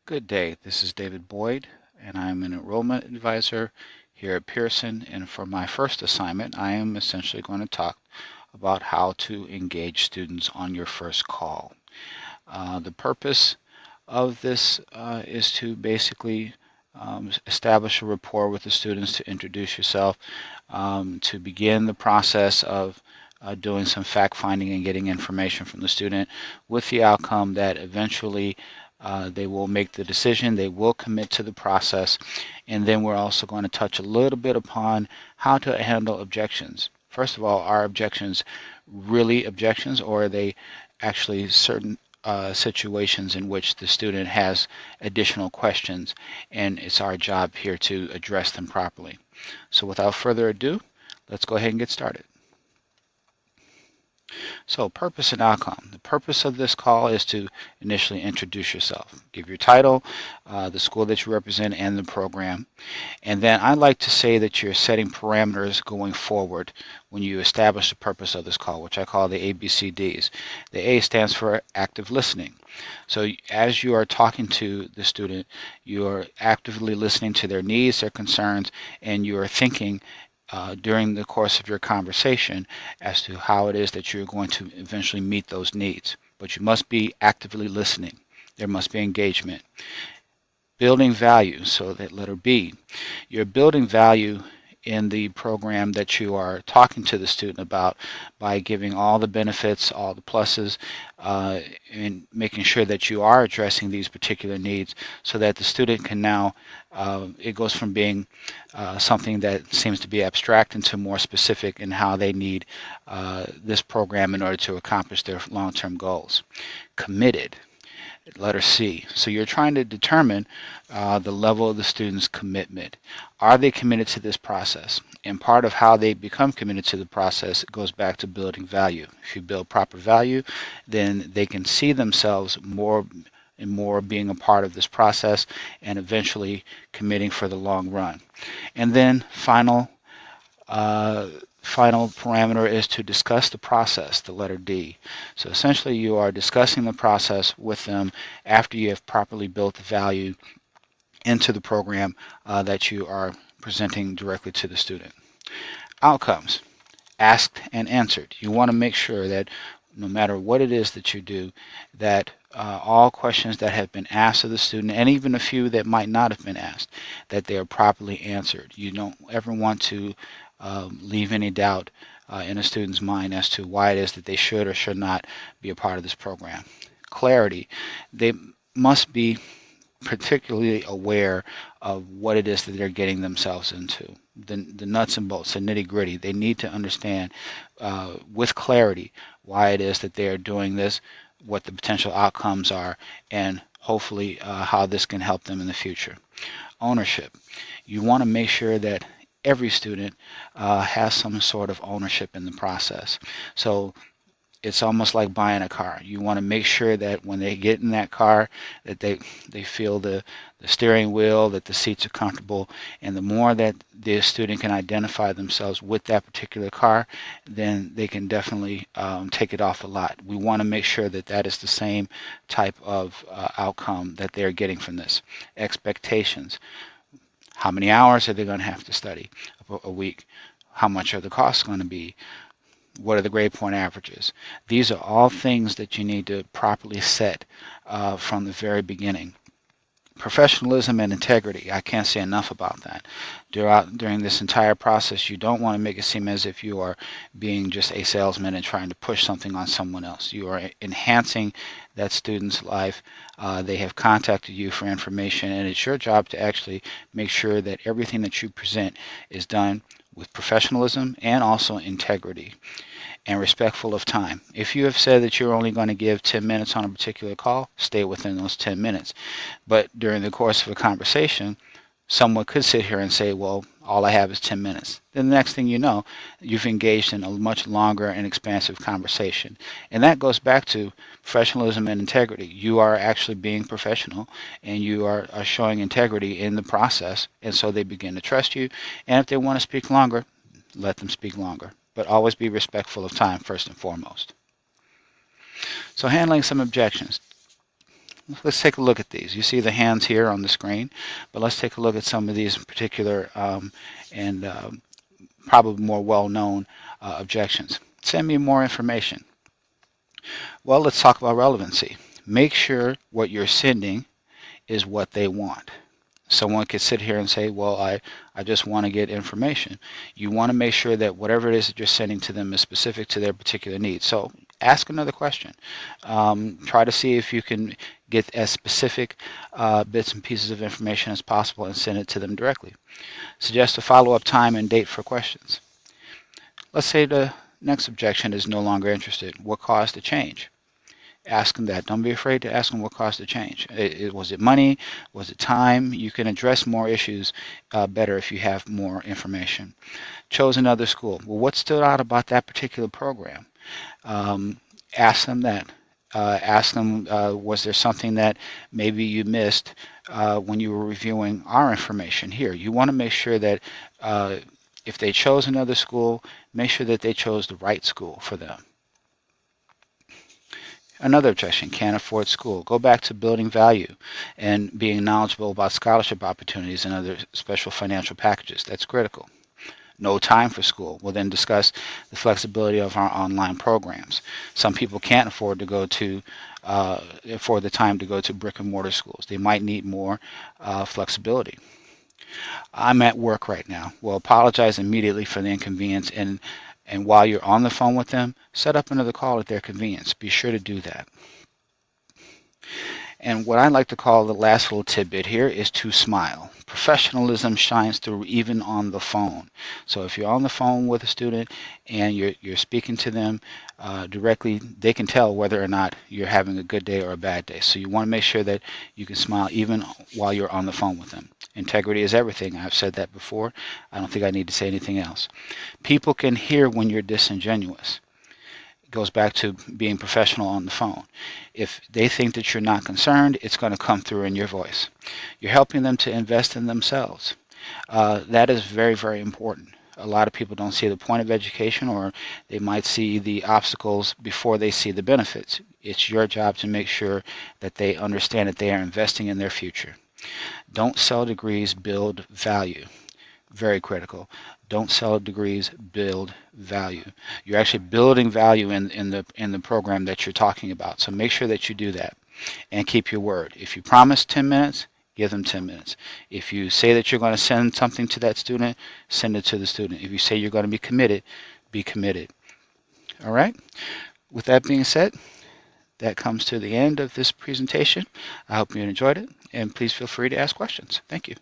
Good day. This is David Boyd, and I'm an enrollment advisor here at Pearson. And for my first assignment, I am essentially going to talk about how to engage students on your first call. The purpose of this is to basically establish a rapport with the students, to introduce yourself, to begin the process of doing some fact finding and getting information from the student with the outcome that eventually they will make the decision, they will commit to the process, and then we're also going to touch a little bit upon how to handle objections. First of all, are objections really objections, or are they actually certain situations in which the student has additional questions, and it's our job here to address them properly. So without further ado, let's go ahead and get started. So purpose and outcome. The purpose of this call is to initially introduce yourself. Give your title, the school that you represent, and the program. And then I like to say that you're setting parameters going forward when you establish the purpose of this call, which I call the ABCDs. The A stands for active listening. So as you are talking to the student, you are actively listening to their needs, their concerns, and you are thinking during the course of your conversation as to how it is that you're going to eventually meet those needs. But you must be actively listening. There must be engagement. Building value, so that letter B. You're building value in the program that you are talking to the student about by giving all the benefits, all the pluses, and making sure that you are addressing these particular needs so that the student can now, it goes from being something that seems to be abstract into more specific in how they need this program in order to accomplish their long-term goals. Committed. Letter C. So you're trying to determine the level of the student's commitment. Are they committed to this process? And part of how they become committed to the process goes back to building value. If you build proper value, then they can see themselves more and more being a part of this process and eventually committing for the long run. And then uh, final parameter is to discuss the process, the letter D. So essentially you are discussing the process with them after you have properly built the value into the program that you are presenting directly to the student. Outcomes, asked and answered. You want to make sure that no matter what it is that you do, that all questions that have been asked of the student, and even a few that might not have been asked, that they are properly answered. You don't ever want to leave any doubt in a student's mind as to why it is that they should or should not be a part of this program. Clarity. They must be particularly aware of what it is that they're getting themselves into. The nuts and bolts, the nitty gritty. They need to understand with clarity why it is that they are doing this, what the potential outcomes are, and hopefully how this can help them in the future. Ownership. You want to make sure that every student has some sort of ownership in the process. So it's almost like buying a car. You want to make sure that when they get in that car that they feel the steering wheel, that the seats are comfortable, and the more that the student can identify themselves with that particular car, then they can definitely take it off the lot. We want to make sure that that is the same type of outcome that they're getting from this. Expectations. How many hours are they going to have to study a week? How much are the costs going to be? What are the grade point averages? These are all things that you need to properly set from the very beginning. Professionalism and integrity. I can't say enough about that. During this entire process, you don't want to make it seem as if you are being just a salesman and trying to push something on someone else. You are enhancing that student's life. They have contacted you for information, and it's your job to actually make sure that everything that you present is done with professionalism and also integrity and respectful of time. If you have said that you're only going to give 10 minutes on a particular call, stay within those 10 minutes. But during the course of a conversation, someone could sit here and say, well, all I have is 10 minutes. Then the next thing you know, you've engaged in a much longer and expansive conversation. And that goes back to professionalism and integrity. You are actually being professional and you are showing integrity in the process. And so they begin to trust you. And if they want to speak longer, let them speak longer. But always be respectful of time first and foremost. So handling some objections. let's take a look at these. You see the hands here on the screen, but let's take a look at some of these particular and probably more well-known objections. Send me more information. Well, let's talk about relevancy. Make sure what you're sending is what they want. Someone could sit here and say, well, I just want to get information. You want to make sure that whatever it is that you're sending to them is specific to their particular needs. So ask another question. Try to see if you can get as specific bits and pieces of information as possible and send it to them directly. Suggest a follow-up time and date for questions. Let's say the next objection is no longer interested. What caused the change? Ask them that. Don't be afraid to ask them what caused the change. Was it money? Was it time? You can address more issues better if you have more information. Chose another school. Well, what stood out about that particular program? Ask them that. Ask them, was there something that maybe you missed when you were reviewing our information here? You want to make sure that if they chose another school, make sure that they chose the right school for them. Another objection, can't afford school. Go back to building value and being knowledgeable about scholarship opportunities and other special financial packages. That's critical. No time for school. We'll then discuss the flexibility of our online programs. Some people can't afford to go to afford the time to go to brick and mortar schools. They might need more flexibility. I'm at work right now. Well, apologize immediately for the inconvenience, and while you're on the phone with them, set up another call at their convenience. Be sure to do that. And what I like to call the last little tidbit here is to smile. Professionalism shines through even on the phone. So if you're on the phone with a student and you're speaking to them directly, they can tell whether or not you're having a good day or a bad day. So you want to make sure that you can smile even while you're on the phone with them. Integrity is everything. I've said that before. I don't think I need to say anything else. People can hear when you're disingenuous. Goes back to being professional on the phone. If they think that you're not concerned, it's going to come through in your voice. You're helping them to invest in themselves. That is very, very important. A lot of people don't see the point of education, or they might see the obstacles before they see the benefits. It's your job to make sure that they understand that they are investing in their future. Don't sell degrees, build value. Very critical. Don't sell degrees, build value. You're actually building value in the program that you're talking about. So make sure that you do that and keep your word. If you promise 10 minutes, give them 10 minutes. If you say that you're going to send something to that student, send it to the student. If you say you're going to be committed, be committed. All right? With that being said, that comes to the end of this presentation. I hope you enjoyed it, and please feel free to ask questions. Thank you.